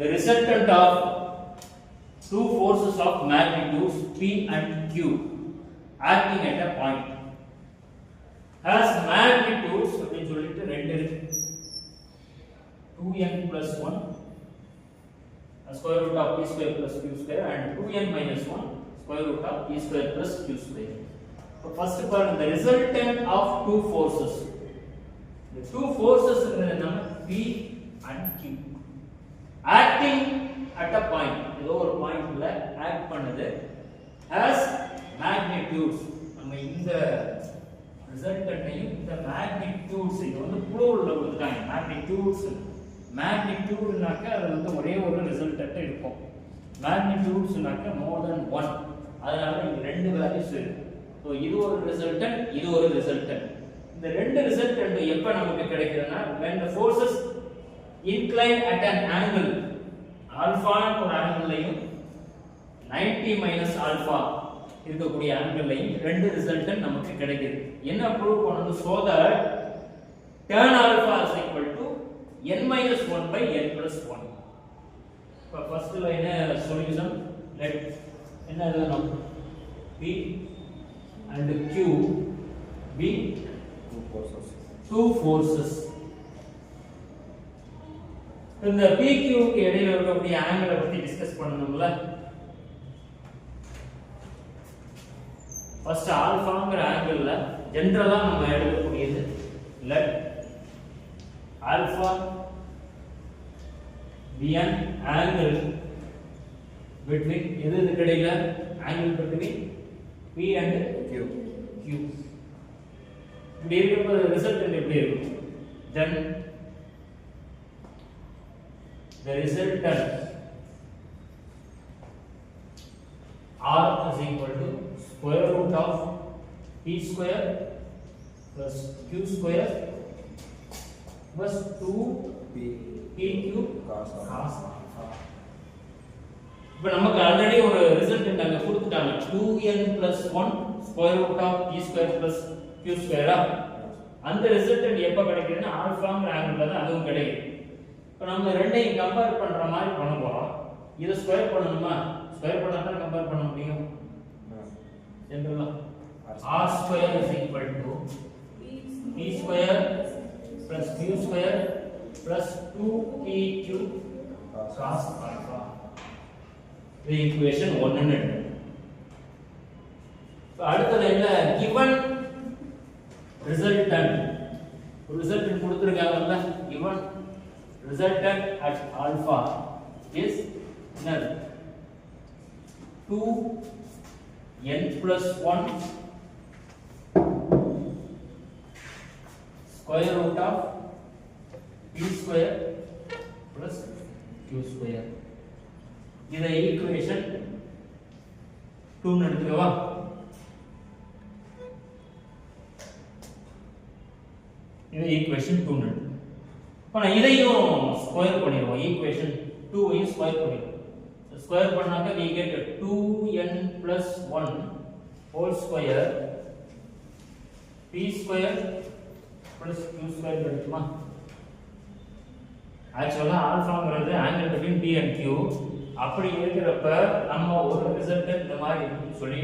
the resultant of two forces of magnitudes P and Q acting at a point has magnitudes அப்படின்னு சொல்லிட்டு ரெண்டு இருக்கு 2n plus 1 square root of p square plus q square and 2n minus 1 square root of p square plus q square. So first part the resultant of two forces. The two forces are p and q acting at a point. ஏதோ ஒரு பாயிண்ட்ல act பண்ணுது has magnitudes. நம்ம இந்த ரிசல்டன்ட்டையும் இந்த magnitudes இது வந்து ப்ளூரல்ல கொடுத்துட்டாங்க magnitudes. magnitudeனாக்க அது வந்து ஒரே ஒரு ரிசல்டன்ட் இருக்கும். magnitudesனாக்க more than one. அதனால இங்க ரெண்டு வேல்யூஸ் இருக்கு. சோ இது ஒரு ரிசல்டன்ட் இது ஒரு ரிசல்டன்ட். இந்த ரெண்டு ரிசல்டன்ட் எப்ப நமக்கு கிடைக்குதுன்னா when the forces incline at an angle alpha ஒரு ஆங்கிள்லையும் 90 minus alpha இருக்கக்கூடிய ஆங்கிள்லையும் ரெண்டு ரிசல்டன்ட் நமக்கு கிடைக்குது. என்ன ப்ரூவ் பண்ணனும்? so that tan alpha is equal to n minus 1 by n plus 1. இப்போ ஃபர்ஸ்ட் லைன் சொல்யூஷன் let என்ன எழுதணும்? p and q be two forces. இந்த pq க்கு இடையில இருக்கக்கூடிய ஆங்கிளை பத்தி டிஸ்கஸ் பண்ணனும்ல. ஃபர்ஸ்ட் ஆல்பாங்கற ஆங்கிள்ல ஜெனரலா நம்ம எடுக்கக்கூடியது let alpha be an angle between எதுக்கு இடையில angle between p and q. இப்படி இருக்கும்போது ரிசல்டன்ட் எப்படி இருக்கும்? then the resultant r is equal to square root of p square plus q square plus 2pq cos alpha. இப்போ நமக்கு already ஒரு resultant அங்க கொடுத்துட்டாங்க 2n plus 1 square root of p square plus q square. அந்த resultant எப்ப கிடைக்குதுன்னா ஆல்பாங்கற ஆங்கிள்ல தான் அதுவும் கிடைக்குது. இப்போ நம்ம ரெண்டையும் கம்பேர் பண்ற மாதிரி பண்ண போறோம். இத ஸ்கொயர் பண்ணனுமா? ஸ்கொயர் பண்ணா தான் கம்பேர் பண்ண முடியும். ஜெனரலா r square is equal to p square plus q square plus 2pq cos alpha. The equation 100. So அடுத்தது என்ன? given resultant கொடுத்திருக்காங்கல்ல given resultant at alpha is 2n plus 1 square root of p square plus q square. இத equation 2 ன்னு எடுத்துக்கவா? இது equation 2 ன்னு. இப்போ நான் இதையும் square பண்ணிடுவோம். ஈக்குவேஷன் 2 ஐயும் ஸ்கொயர் பண்ணிடுவோம். ஸ்கொயர் பண்ணாக்க we get 2n plus 1 whole square p square plus q square கிடைக்குமா? ஆக்சுவலா ஆல்பாங்கிறது angle between p and q. அப்படி இருக்கிறப்ப நம்ம ஒரு ரிசல்டன்ட் இந்த மாதிரி இருக்குன்னு சொல்லி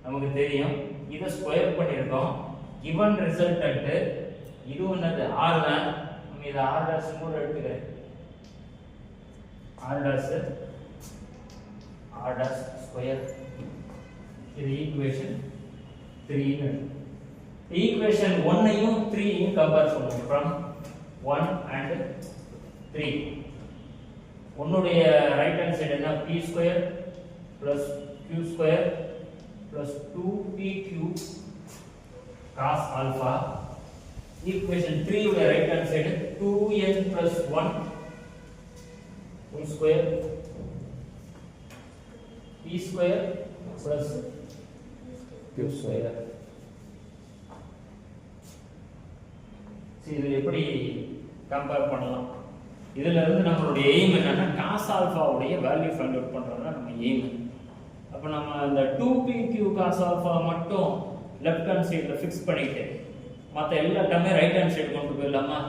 நமக்கு தெரியும். இத ஸ்கொயர் பண்ணிருக்கோம். given resultant இது என்னது r தான். நம்ம இத r டாஷ் கூட எடுத்துக்கிறேன். r dash square. இது ஈக்குவேஷன் 3 ன்னு. ஈக்குவேஷன் 1 ஐயும் 3 ஐயும் கம்பேர் பண்ணுவோம். from 1 and 3. உன்னுடைய ரைட் ஹேண்ட் சைடு என்ன? p square plus q square plus 2pq cos alpha. equation 3 உடைய right hand side 2n plus 1 whole square p square plus q square. இது எப்படி கம்பேர் பண்ணலாம்? இதுல இருந்து நம்மளுடைய எய்ம் என்னன்னா cos alpha உடைய வேல்யூ ஃபைண்ட் அவுட் பண்றது தான் நம்ம எய்ம். அப்ப நம்ம அந்த 2pq cos alpha மட்டும் லெஃப்ட் ஹேண்ட் சைடுல ஃபிக்ஸ் பண்ணிட்டு மத்த எல்லா டேர்மே ரைட் ஹேண்ட் சைடு கொண்டு போயிடலாமா?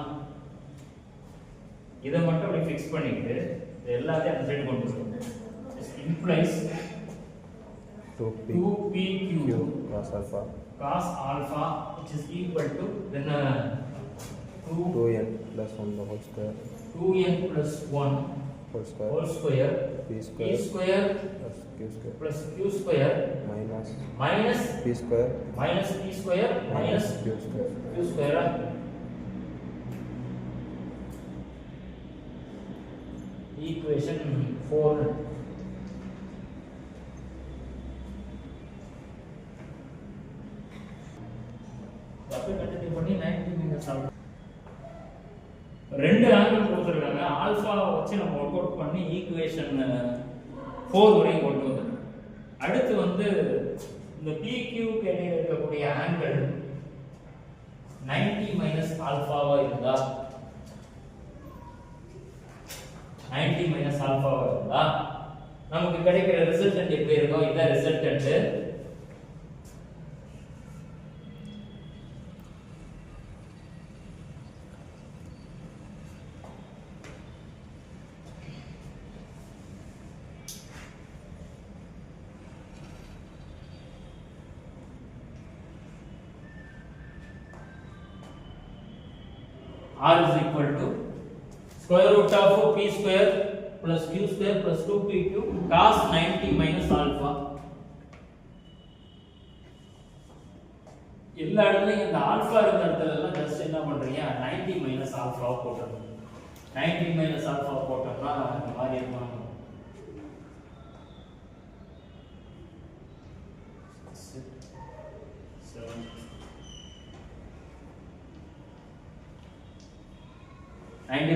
இதை மட்டும் அப்படி ஃபிக்ஸ் பண்ணிட்டு எல்லாத்தையும் அந்த சைடு கொண்டு வருவோம். Implies 2pq cos alpha which is equal to then 2n plus 1 the whole square 2n plus 1 whole square p p square square plus q plus q square square minus p square minus p square minus q square q square equation 4. அப்படியே continue பண்ணி 90 minus ஆகும். ரெண்டு angle கொடுத்துருக்காங்க. Alpha வச்சு நம்ம work out பண்ணி equation 4 வரையும் கொண்டு வந்தோம். அடுத்து வந்து இந்த PQ இடையில இருக்கக்கூடிய ஆங்கிள் 90 மைனஸ் ஆல்பாவா இருந்தா 90 மைனஸ் ஆல்பாவா இருந்தா நமக்கு கிடைக்கிற ரிசல்டன்ட் எப்படி இருக்கும்? இதான் resultant. R is equal to square root of p square plus q square plus 2pq cos 90 minus alpha. எல்லா இடத்துலயும் இந்த ஆல்பா இருக்கிற இடத்துல எல்லாம் ஜஸ்ட் என்ன பண்றீங்க 90 மைனஸ் ஆல்பா போட்டுறோம். 90 மைனஸ் ஆல்பா போட்டோம்னா இந்த மாதிரி இருக்கும்.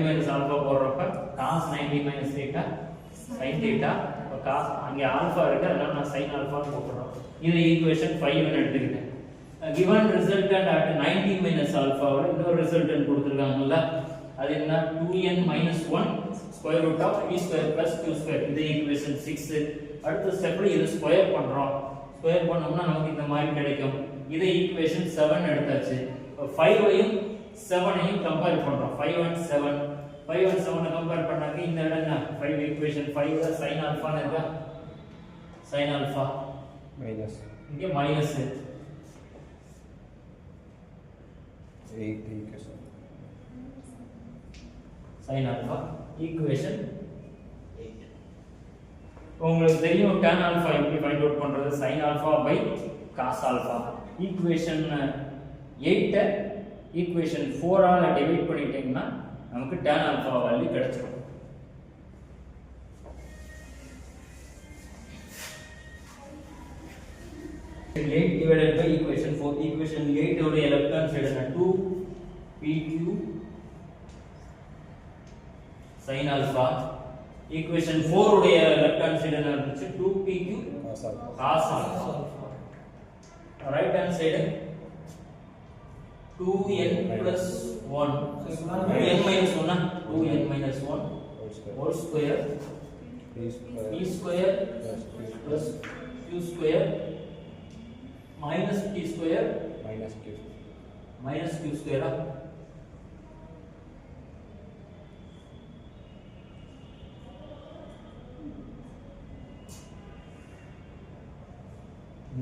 minus alpha போடுறப்ப cos 90 minus theta sin theta இப்போ cos அங்க ஆல்பா இருக்கு அதனால நான் sin alpha போடுறோம். இது ஈக்குவேஷன் 5 ன்னு எடுத்துக்கிட்டேன். given resultant at 90 minus alpha ஓட இன்னொரு ரிசல்டன்ட் கொடுத்திருக்காங்கல்ல அது என்ன 2n minus 1 square root of p square plus q square இது ஈக்குவேஷன் 6. அடுத்த ஸ்டெப்ல இது ஸ்கொயர் பண்றோம். ஸ்கொயர் பண்ணோம்னா நமக்கு இந்த மாதிரி கிடைக்கும். இது ஈக்குவேஷன் 7 எடுத்தாச்சு. 5 ஐயும் 7 ஐயும் கம்பேர் பண்றோம். 5 and 7 கம்பேர் பண்ணாக்க இந்த இடம் என்ன 5 ஈக்குவேஷன் 5 ல sin alpha ன்னு இருக்கா? sin alpha minus இங்க minus 8 equation sin alpha equation 8. உங்களுக்கு தெரியும் tan alpha எப்படி ஃபைண்ட் அவுட் பண்றது? sin alpha by cos alpha. Equation 8 equation 4 ஆல டிவைட் பண்ணிட்டீங்கன்னா நமக்கு tan alpha வேல்யூ கிடைச்சிடும். Equation 8 divided by equation 4. Equation 8 உடைய left hand side என்ன 2pq sin alpha. Equation 4 உடைய left hand side என்ன இருந்துச்சு 2pq cos alpha. Right hand side 2n plus 1 n minus 1 2n minus 1 whole square p square plus q square minus p square minus q square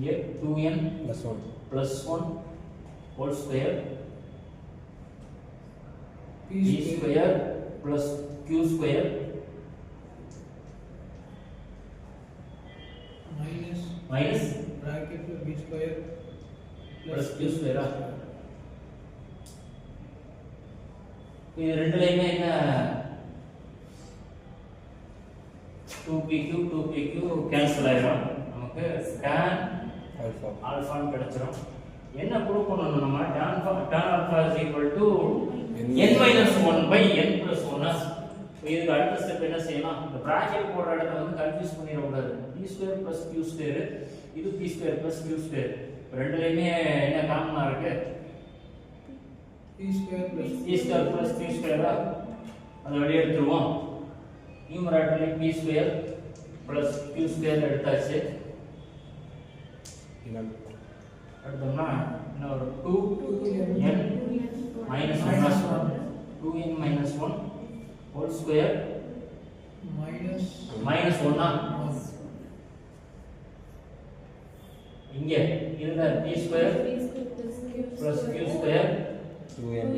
here 2n plus 1 whole square p square plus q square minus bracket b square plus q square இது ரெண்டுலயுமே என்ன 2pq cancel ஆயிடும். நமக்கு tan alpha கிடைச்சிரும். என்ன prove பண்ணனும் நம்ம tan alpha is equal to n minus 1 by n plus 1. இதுக்கு அடுத்த ஸ்டெப் என்ன செய்யலாம்? இந்த பிராக்கெட் போடுற இடத்தை வந்து கன்ஃபியூஸ் பண்ணிர கூடாது. p square plus q square இது p square plus q square ரெண்டுலயுமே என்ன காமனா இருக்கு? p square plus q square அதை வெளிய எடுத்துருவோம். நியூமரேட்டர்ல p square plus q square எடுத்தாச்சு. அடுத்தோம்னா இன்னொரு 2n minus 1 2n minus 1 whole square minus minus 1 இங்க இதுல b square plus q square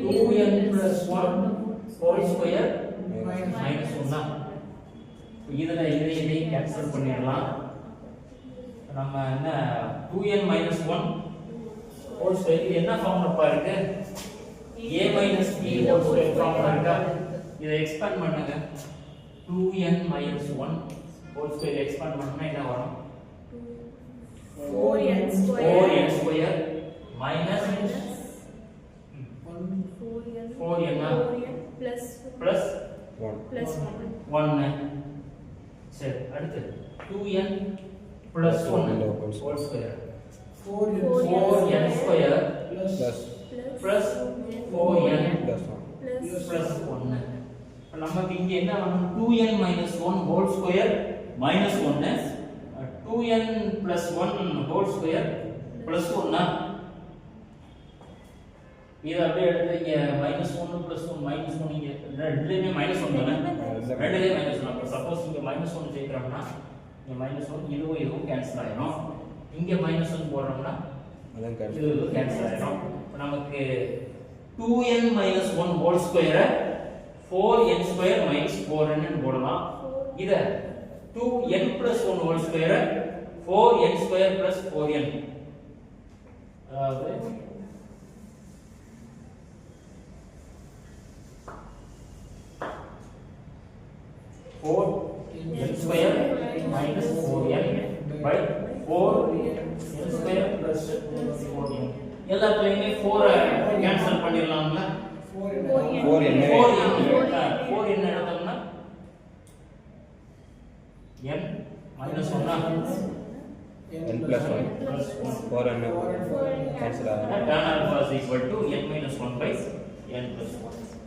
2n plus 1 whole square minus 1 இதுல இதை கேன்சல் பண்ணிடலாம் நம்ம என்ன 2n minus 1 whole square இது என்ன ஃபார்முலா இருக்கு a minus b whole square formula இருக்கா இதை எக்ஸ்பேண்ட் பண்ணுங்க 2n minus 1 whole square expand பண்ணா என்ன வரும் 4n square 4n square minus 4n plus 1 1 சரி அடுத்து 2n plus 1 whole square 4n square plus plus 4n plus 1 plus 1 இப்ப நமக்கு இங்க என்ன வரும் 2n minus 1 whole square minus 1 2n plus 1 whole square plus 1 இது அப்படியே எடுத்து இங்க -1 plus 1 -1 இங்க ரெண்டுலயுமே -1 தானே ரெண்டுலயுமே -1 அப்ப சப்போஸ் இங்க -1 சேர்க்கறோம்னா இங்க -1 இதுவும் கேன்சல் ஆயிடும் இங்க -1 போடுறோம்னா அதான் இது கேன்சல் ஆயிடும் இப்ப நமக்கு 2n minus 1 whole square 4n square minus 4n ன்னு போடலாம் இத 2n plus 1 whole square 4n square plus 4n அதாவது 4n square minus 4n by 4n square plus 4n எல்லாத்துலயுமே 4 கேன்சல் பண்ணிடலாம்ல 4n 4 என்ன எடுத்தோம்னா n minus 1 n plus 1 plus 1 4n cancel ஆகும் tan alpha is equal to n minus 1 by n plus 1